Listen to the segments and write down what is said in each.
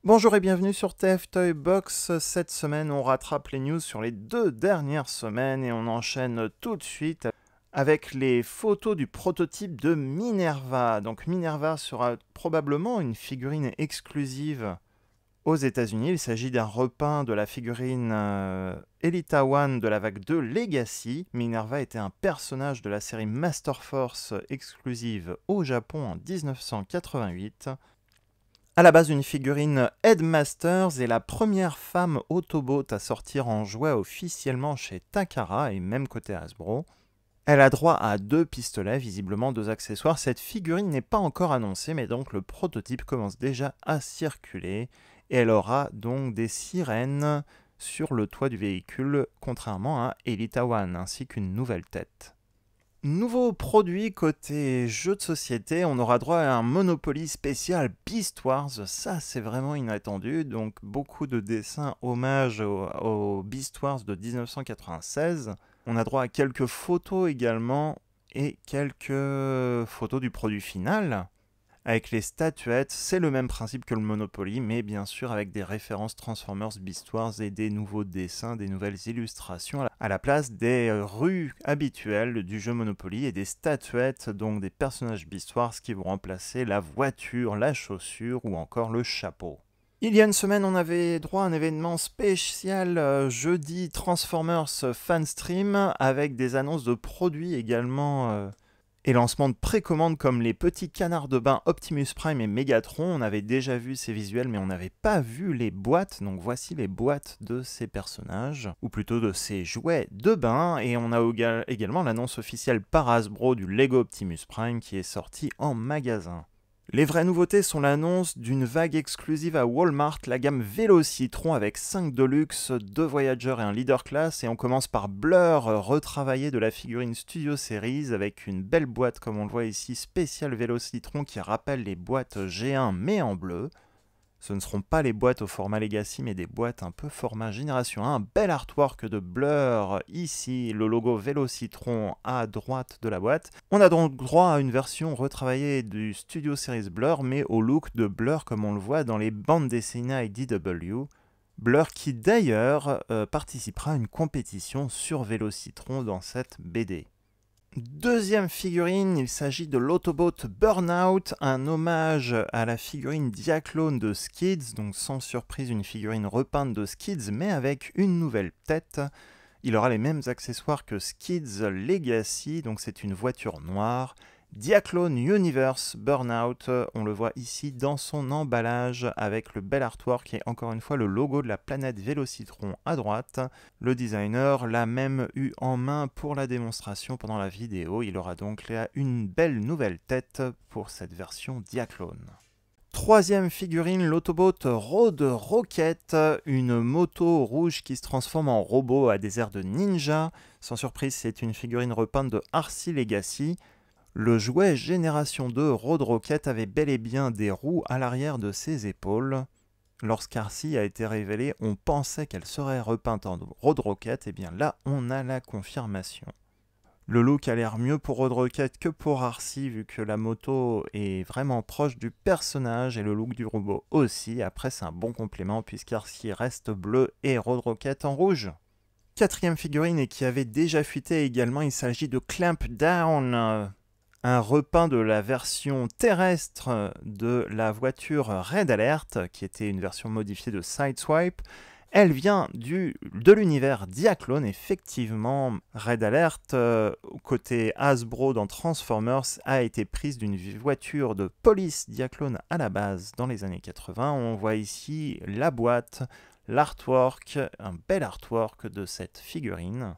Bonjour et bienvenue sur TF Toy Box. Cette semaine, on rattrape les news sur les 2 dernières semaines et on enchaîne tout de suite avec les photos du prototype de Minerva. Donc Minerva sera probablement une figurine exclusive aux États-Unis. Il s'agit d'un repeint de la figurine Elita One de la vague 2 Legacy. Minerva était un personnage de la série Master Force exclusive au Japon en 1988. À la base, une figurine Headmasters est la première femme Autobot à sortir en jouet officiellement chez Takara et même côté Hasbro. Elle a droit à 2 pistolets, visiblement 2 accessoires. Cette figurine n'est pas encore annoncée, mais donc le prototype commence déjà à circuler. Et elle aura donc des sirènes sur le toit du véhicule, contrairement à Elita One, ainsi qu'une nouvelle tête. Nouveau produit côté jeu de société, on aura droit à un Monopoly spécial Beast Wars, ça c'est vraiment inattendu, donc beaucoup de dessins hommages au Beast Wars de 1996. On a droit à quelques photos également et quelques photos du produit final. Avec les statuettes, c'est le même principe que le Monopoly, mais bien sûr avec des références Transformers Beast Wars et des nouveaux dessins, des nouvelles illustrations à la place des rues habituelles du jeu Monopoly et des statuettes, donc des personnages Beast Wars qui vont remplacer la voiture, la chaussure ou encore le chapeau. Il y a une semaine, on avait droit à un événement spécial jeudi Transformers Fanstream avec des annonces de produits également et lancement de précommandes comme les petits canards de bain Optimus Prime et Megatron. On avait déjà vu ces visuels mais on n'avait pas vu les boîtes, donc voici les boîtes de ces personnages, ou plutôt de ces jouets de bain, et on a également l'annonce officielle par Hasbro du Lego Optimus Prime qui est sorti en magasin. Les vraies nouveautés sont l'annonce d'une vague exclusive à Walmart, la gamme Vélocitron avec 5 Deluxe, 2 Voyager et un Leader Class, et on commence par Blur, retravaillé de la figurine Studio Series avec une belle boîte comme on le voit ici, spéciale Vélocitron qui rappelle les boîtes G1 mais en bleu. Ce ne seront pas les boîtes au format Legacy, mais des boîtes un peu format Génération 1. Bel artwork de Blur, ici le logo Vélocitron à droite de la boîte. On a donc droit à une version retravaillée du Studio Series Blur, mais au look de Blur comme on le voit dans les bandes dessinées IDW. Blur qui d'ailleurs participera à une compétition sur Vélocitron dans cette BD. Deuxième figurine, il s'agit de l'Autobot Burnout, un hommage à la figurine Diaclone de Skids, donc sans surprise une figurine repeinte de Skids mais avec une nouvelle tête. Il aura les mêmes accessoires que Skids Legacy, donc c'est une voiture noire. Diaclone Universe Burnout, on le voit ici dans son emballage avec le bel artwork et encore une fois le logo de la planète Vélocitron à droite. Le designer l'a même eu en main pour la démonstration pendant la vidéo, il aura donc là une belle nouvelle tête pour cette version Diaclone. Troisième figurine, l'Autobot Road Rocket, une moto rouge qui se transforme en robot à des airs de ninja. Sans surprise, c'est une figurine repeinte de RC Legacy. Le jouet Génération 2 Road Rocket avait bel et bien des roues à l'arrière de ses épaules. Lorsqu'Arcy a été révélée, on pensait qu'elle serait repeinte en Road Rocket, et bien là, on a la confirmation. Le look a l'air mieux pour Road Rocket que pour Arcy, vu que la moto est vraiment proche du personnage, et le look du robot aussi. Après, c'est un bon complément, puisqu'Arcy reste bleu et Road Rocket en rouge. Quatrième figurine, et qui avait déjà fuité également, il s'agit de Clamp Down, un repeint de la version terrestre de la voiture Red Alert, qui était une version modifiée de Sideswipe. Elle vient de l'univers Diaclone, effectivement. Red Alert, côté Hasbro dans Transformers, a été prise d'une voiture de police Diaclone à la base dans les années 80. On voit ici la boîte, l'artwork, un bel artwork de cette figurine.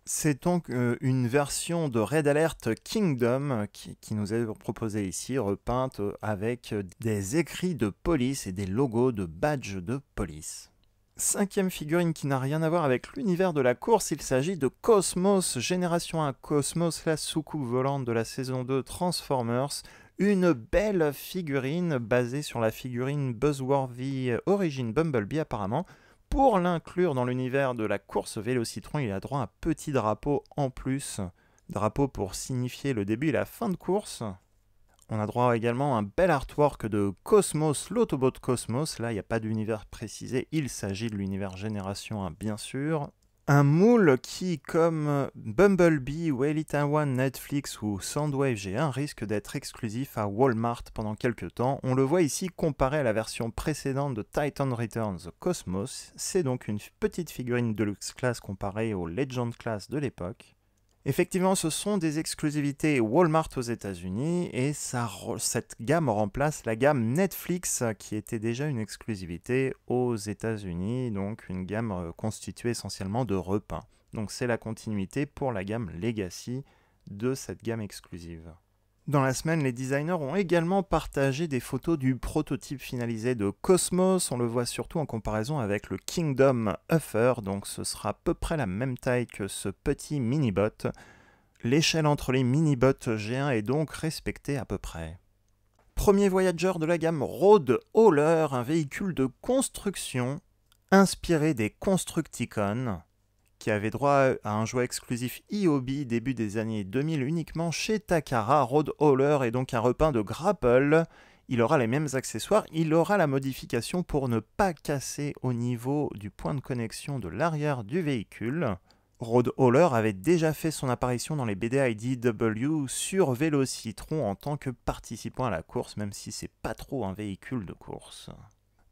C'est donc une version de Red Alert Kingdom qui nous est proposée ici, repeinte avec des écrits de police et des logos de badges de police. Cinquième figurine qui n'a rien à voir avec l'univers de la course, il s'agit de Cosmos, Génération 1 Cosmos, la soucoupe volante de la saison 2 Transformers. Une belle figurine basée sur la figurine Buzzworthy Origin Bumblebee apparemment. Pour l'inclure dans l'univers de la course Vélocitron, il a droit à un petit drapeau en plus. Drapeau pour signifier le début et la fin de course. On a droit également à un bel artwork de Cosmos, l'Autobot Cosmos. Là, il n'y a pas d'univers précisé, il s'agit de l'univers Génération 1, bien sûr. Un moule qui, comme Bumblebee, Whale One, Netflix ou Soundwave G1, risque d'être exclusif à Walmart pendant quelques temps. On le voit ici comparé à la version précédente de Titan Returns Cosmos. C'est donc une petite figurine Deluxe Class comparée au Legend Class de l'époque. Effectivement, ce sont des exclusivités Walmart aux États-Unis et cette gamme remplace la gamme Netflix qui était déjà une exclusivité aux États-Unis, donc une gamme constituée essentiellement de repeints. Donc c'est la continuité pour la gamme Legacy de cette gamme exclusive. Dans la semaine, les designers ont également partagé des photos du prototype finalisé de Cosmos. On le voit surtout en comparaison avec le Kingdom Uffer, donc ce sera à peu près la même taille que ce petit mini-bot. L'échelle entre les mini-bots G1 est donc respectée à peu près. Premier Voyager de la gamme Road Hauler, un véhicule de construction inspiré des Constructicons, qui avait droit à un jouet exclusif Iobi début des années 2000 uniquement chez Takara. Road Hauler est donc un repeint de Grapple. Il aura les mêmes accessoires, il aura la modification pour ne pas casser au niveau du point de connexion de l'arrière du véhicule. Road Hauler avait déjà fait son apparition dans les BD IDW sur Vélocitron en tant que participant à la course, même si c'est pas trop un véhicule de course.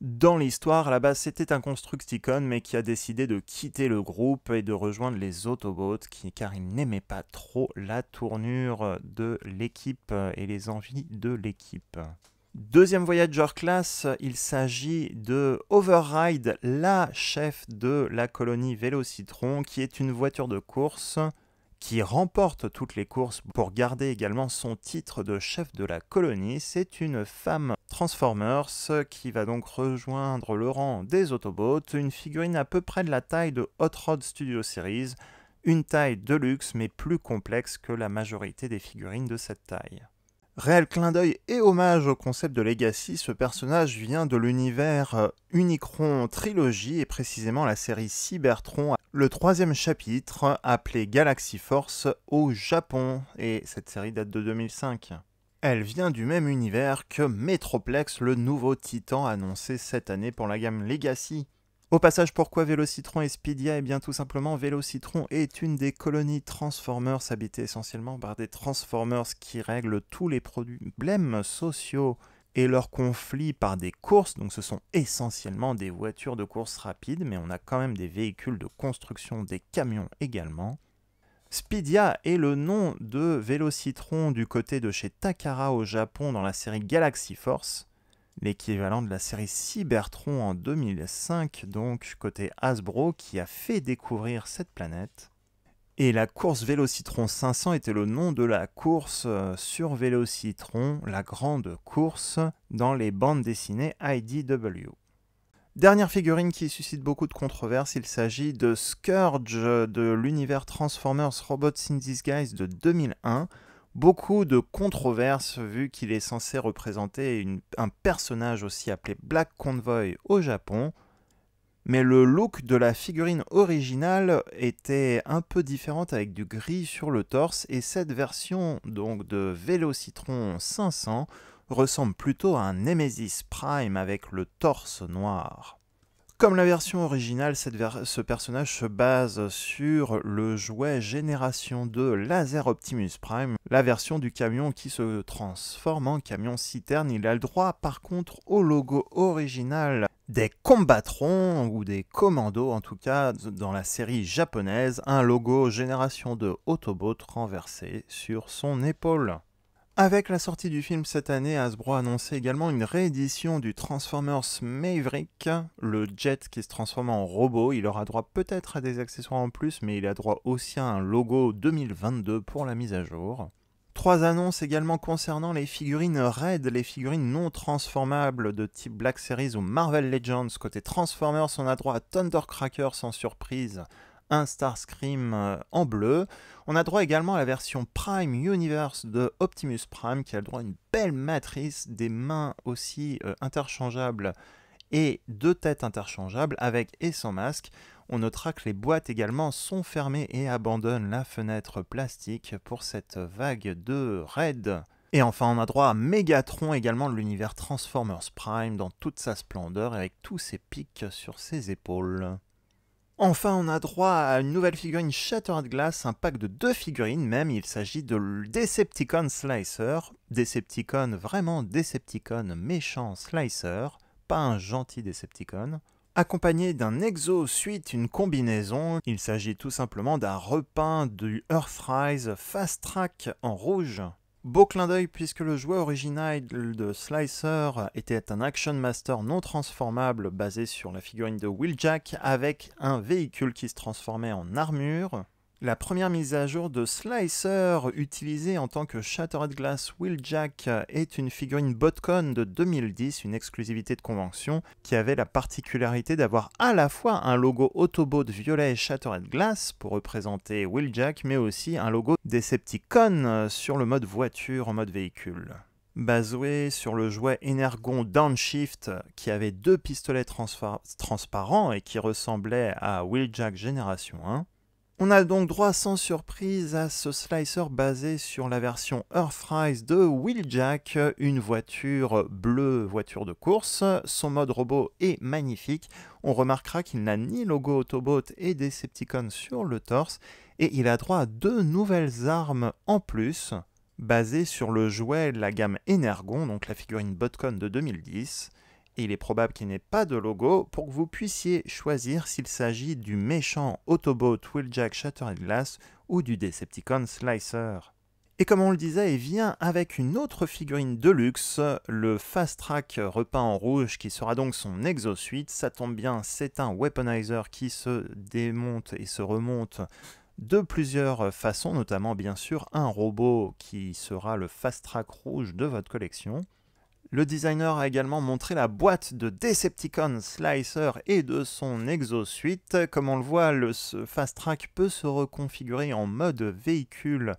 Dans l'histoire, à la base, c'était un Constructicon, mais qui a décidé de quitter le groupe et de rejoindre les Autobots, car il n'aimait pas trop la tournure de l'équipe et les envies de l'équipe. Deuxième Voyager Class, il s'agit de Override, la chef de la colonie Vélocitron, qui est une voiture de course qui remporte toutes les courses pour garder également son titre de chef de la colonie. C'est une femme Transformers qui va donc rejoindre le rang des Autobots, une figurine à peu près de la taille de Hot Rod Studio Series, une taille de luxe mais plus complexe que la majorité des figurines de cette taille. Réel clin d'œil et hommage au concept de Legacy, ce personnage vient de l'univers Unicron Trilogy et précisément la série Cybertron, le troisième chapitre appelé Galaxy Force au Japon, et cette série date de 2005. Elle vient du même univers que Metroplex, le nouveau titan annoncé cette année pour la gamme Legacy. Au passage, pourquoi Vélocitron et Speedia? Eh bien tout simplement, Vélocitron est une des colonies Transformers habitées essentiellement par des Transformers qui règlent tous les problèmes sociaux et leurs conflits par des courses. Donc ce sont essentiellement des voitures de course rapides, mais on a quand même des véhicules de construction, des camions également. Speedia est le nom de Vélocitron du côté de chez Takara au Japon dans la série Galaxy Force, l'équivalent de la série Cybertron en 2005, donc côté Hasbro, qui a fait découvrir cette planète. Et la course Vélocitron 500 était le nom de la course sur Vélocitron, la grande course dans les bandes dessinées IDW. Dernière figurine qui suscite beaucoup de controverses, il s'agit de Scourge de l'univers Transformers Robots in Disguise de 2001. Beaucoup de controverses vu qu'il est censé représenter un personnage aussi appelé Black Convoy au Japon. Mais le look de la figurine originale était un peu différente avec du gris sur le torse et cette version donc de Vélocitron 500 ressemble plutôt à un Nemesis Prime avec le torse noir. Comme la version originale, ce personnage se base sur le jouet Génération 2 Laser Optimus Prime, la version du camion qui se transforme en camion citerne. Il a le droit par contre au logo original des Combatrons ou des Commandos, en tout cas dans la série japonaise, un logo Génération 2 Autobot renversé sur son épaule. Avec la sortie du film cette année, Hasbro a annoncé également une réédition du Transformers Maverick, le jet qui se transforme en robot. Il aura droit peut-être à des accessoires en plus, mais il a droit aussi à un logo 2022 pour la mise à jour. 3 annonces également concernant les figurines RAID, les figurines non transformables de type Black Series ou Marvel Legends. Côté Transformers, on a droit à Thundercracker sans surprise, un Starscream en bleu. On a droit également à la version Prime Universe de Optimus Prime qui a le droit à une belle matrice, des mains aussi interchangeables et 2 têtes interchangeables avec et sans masque. On notera que les boîtes également sont fermées et abandonnent la fenêtre plastique pour cette vague de raid. Et enfin, on a droit à Megatron, également de l'univers Transformers Prime, dans toute sa splendeur, avec tous ses pics sur ses épaules. Enfin, on a droit à une nouvelle figurine Shattered Glass, un pack de 2 figurines même, il s'agit de Decepticon Slicer, Decepticon, vraiment Decepticon méchant Slicer, pas un gentil Decepticon, accompagné d'un Exo-Suite, une combinaison, il s'agit tout simplement d'un repeint du Earthrise Fast Track en rouge. Beau clin d'œil puisque le jouet original de Slicer était un Action Master non transformable basé sur la figurine de Wheeljack avec un véhicule qui se transformait en armure. La première mise à jour de Slicer utilisée en tant que Shattered Glass Wheeljack est une figurine Botcon de 2010, une exclusivité de convention qui avait la particularité d'avoir à la fois un logo Autobot violet Shattered Glass pour représenter Wheeljack, mais aussi un logo Decepticon sur le mode voiture en mode véhicule. Basé sur le jouet Energon Downshift qui avait 2 pistolets transparents et qui ressemblait à Wheeljack Génération 1. On a donc droit sans surprise à ce slicer basé sur la version Earthrise de Wheeljack, une voiture bleue, voiture de course. Son mode robot est magnifique. On remarquera qu'il n'a ni logo Autobot et Decepticon sur le torse. Et il a droit à 2 nouvelles armes en plus, basées sur le jouet de la gamme Energon, donc la figurine Botcon de 2010. Et il est probable qu'il n'y ait pas de logo pour que vous puissiez choisir s'il s'agit du méchant Autobot Wheeljack Shattered Glass ou du Decepticon Slicer. Et comme on le disait, il vient avec une autre figurine de luxe, le Fast Track repeint en rouge qui sera donc son Exo-Suite. Ça tombe bien, c'est un weaponizer qui se démonte et se remonte de plusieurs façons, notamment bien sûr un robot qui sera le Fast Track rouge de votre collection. Le designer a également montré la boîte de Decepticon Slicer et de son Exo-Suite. Comme on le voit, le Fast Track peut se reconfigurer en mode véhicule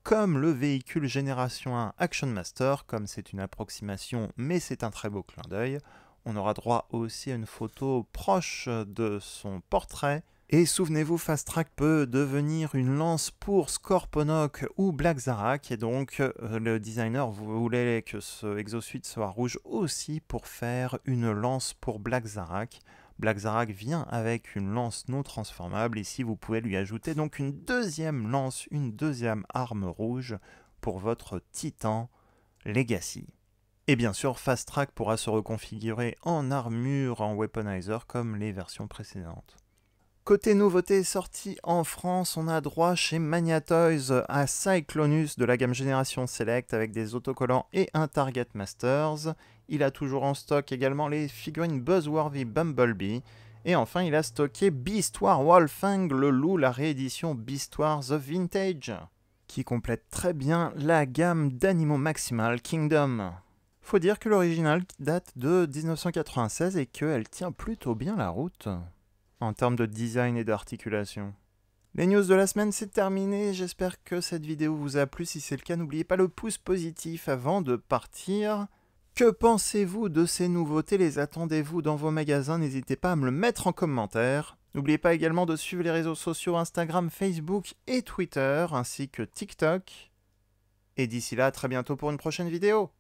comme le véhicule Génération 1 Action Master, comme c'est une approximation, mais c'est un très beau clin d'œil. On aura droit aussi à une photo proche de son portrait. Et souvenez-vous, Fast Track peut devenir une lance pour Scorponok ou Black Zarak, et donc le designer voulait que ce Exo-Suite soit rouge aussi pour faire une lance pour Black Zarak. Black Zarak vient avec une lance non transformable, ici vous pouvez lui ajouter donc une deuxième lance, une deuxième arme rouge pour votre Titan Legacy. Et bien sûr, Fast Track pourra se reconfigurer en armure, en weaponizer comme les versions précédentes. Côté nouveauté sortie en France, on a droit chez Magnatoys à Cyclonus de la gamme Génération Select avec des autocollants et un Target Masters. Il a toujours en stock également les figurines Buzzworthy Bumblebee. Et enfin, il a stocké Beast War Wolfang le loup, la réédition Beast War The Vintage, qui complète très bien la gamme d'Animo Maximal Kingdom. Faut dire que l'original date de 1996 et qu'elle tient plutôt bien la route en termes de design et d'articulation. Les news de la semaine, c'est terminé. J'espère que cette vidéo vous a plu. Si c'est le cas, n'oubliez pas le pouce positif avant de partir. Que pensez-vous de ces nouveautés? Les attendez-vous dans vos magasins? N'hésitez pas à me le mettre en commentaire. N'oubliez pas également de suivre les réseaux sociaux Instagram, Facebook et Twitter, ainsi que TikTok. Et d'ici là, à très bientôt pour une prochaine vidéo.